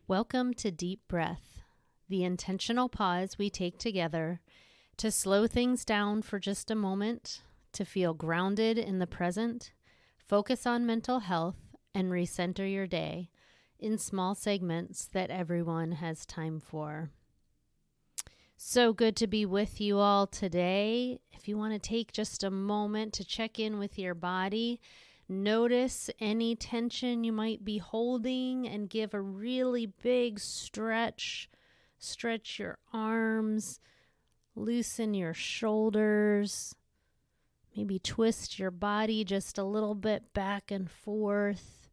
Welcome to Deep Breath, the intentional pause we take together to slow things down for just a moment, to feel grounded in the present, focus on mental health, and recenter your day in small segments that everyone has time for. So good to be with you all today. If you want to take just a moment to check in with your body, notice any tension you might be holding and give a really big stretch. Stretch your arms, loosen your shoulders, maybe twist your body just a little bit back and forth,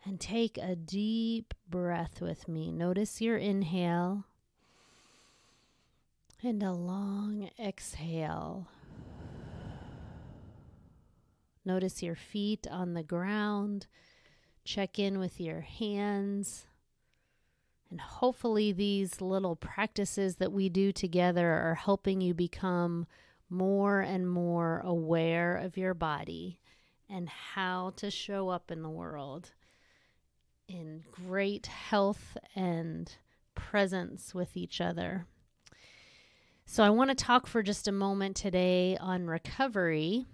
and take a deep breath with me. Notice your inhale and a long exhale. Notice your feet on the ground. Check in with your hands. And hopefully these little practices that we do together are helping you become more and more aware of your body and how to show up in the world in great health and presence with each other. So I want to talk for just a moment today on recovery.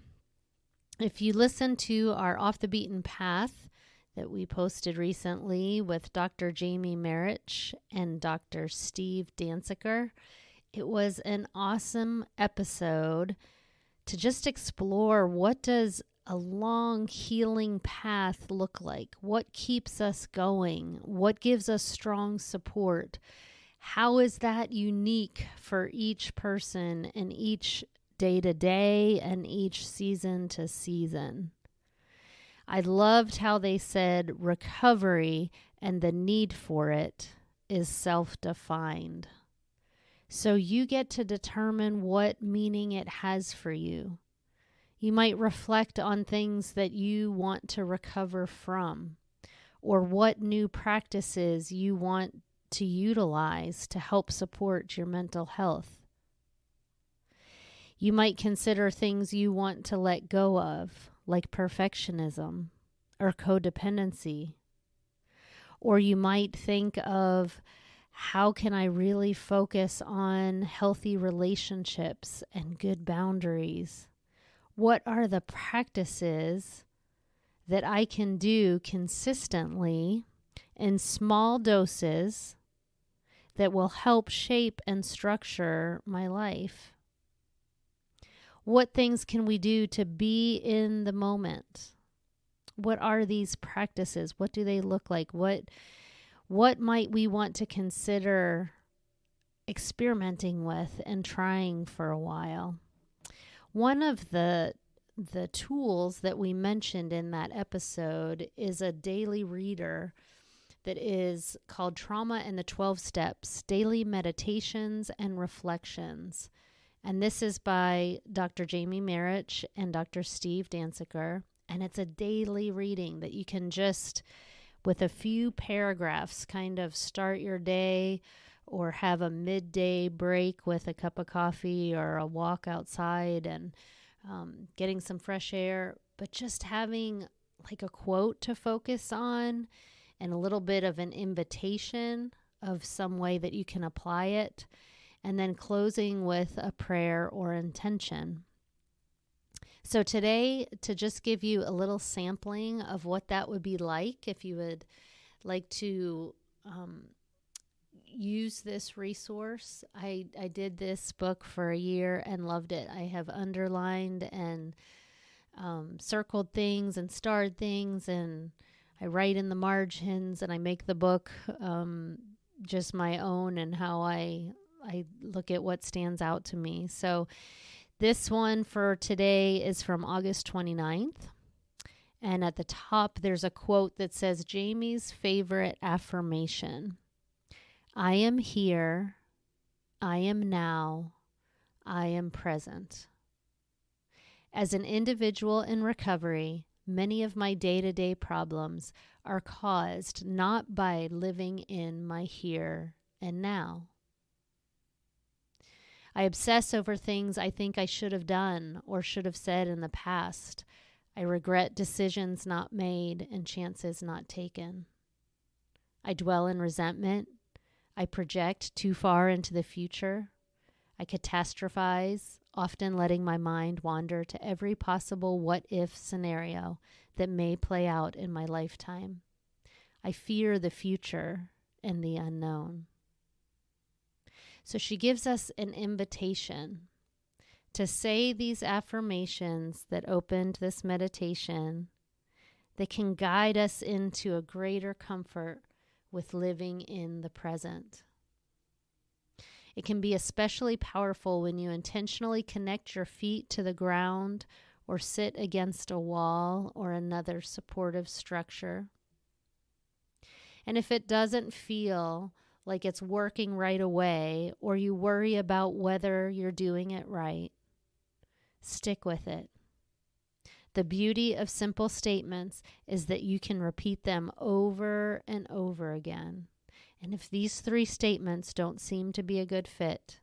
If you listen to our Off the Beaten Path that we posted recently with Dr. Jamie Marich and Dr. Steve Dansiker, it was an awesome episode to just explore, what does a long healing path look like? What keeps us going? What gives us strong support? How is that unique for each person and each day to day and each season to season? I loved how they said recovery and the need for it is self-defined. So you get to determine what meaning it has for you. You might reflect on things that you want to recover from, or what new practices you want to utilize to help support your mental health. You might consider things you want to let go of, like perfectionism or codependency. Or you might think of, how can I really focus on healthy relationships and good boundaries? What are the practices that I can do consistently in small doses that will help shape and structure my life? What things can we do to be in the moment? What are these practices? What do they look like? What might we want to consider experimenting with and trying for a while? One of the tools that we mentioned in that episode is a daily reader that is called Trauma and the 12 Steps, Daily Meditations and Reflections. And this is by Dr. Jamie Marich and Dr. Steve Dansiker. And it's a daily reading that you can just, with a few paragraphs, kind of start your day or have a midday break with a cup of coffee or a walk outside and getting some fresh air. But just having like a quote to focus on and a little bit of an invitation of some way that you can apply it. And then closing with a prayer or intention. So today, to just give you a little sampling of what that would be like, if you would like to use this resource. I did this book for a year and loved it. I have underlined and circled things and starred things, and I write in the margins, and I make the book just my own and how I look at what stands out to me. So this one for today is from August 29th. And at the top, there's a quote that says, Jamie's favorite affirmation. I am here. I am now. I am present. As an individual in recovery, many of my day-to-day problems are caused not by living in my here and now. I obsess over things I think I should have done or should have said in the past. I regret decisions not made and chances not taken. I dwell in resentment. I project too far into the future. I catastrophize, often letting my mind wander to every possible what-if scenario that may play out in my lifetime. I fear the future and the unknown. So she gives us an invitation to say these affirmations that opened this meditation that can guide us into a greater comfort with living in the present. It can be especially powerful when you intentionally connect your feet to the ground or sit against a wall or another supportive structure. And if it doesn't feel like it's working right away, or you worry about whether you're doing it right, stick with it. The beauty of simple statements is that you can repeat them over and over again. And if these 3 statements don't seem to be a good fit,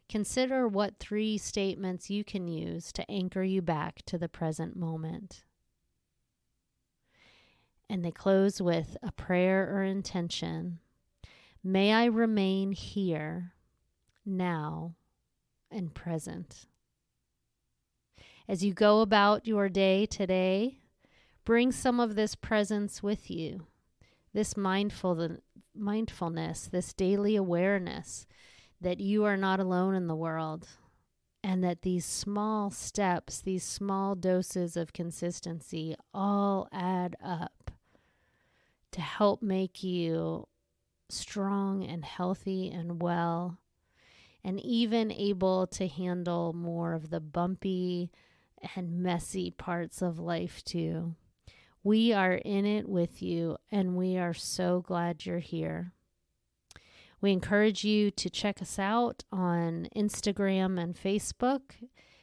consider what 3 statements you can use to anchor you back to the present moment. And they close with a prayer or intention. May I remain here, now, and present. As you go about your day today, bring some of this presence with you, this mindfulness, this daily awareness that you are not alone in the world, and that these small steps, these small doses of consistency all add up to help make you strong and healthy and well, and even able to handle more of the bumpy and messy parts of life too. We are in it with you, and we are so glad you're here. We encourage you to check us out on Instagram and Facebook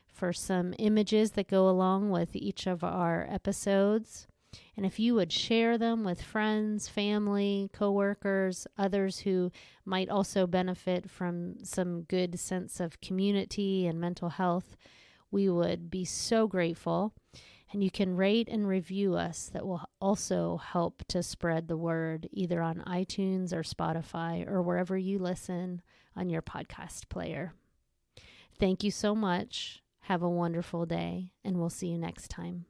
for some images that go along with each of our episodes. And if you would share them with friends, family, coworkers, others who might also benefit from some good sense of community and mental health, we would be so grateful. And you can rate and review us. That will also help to spread the word either on iTunes or Spotify or wherever you listen on your podcast player. Thank you so much. Have a wonderful day, and we'll see you next time.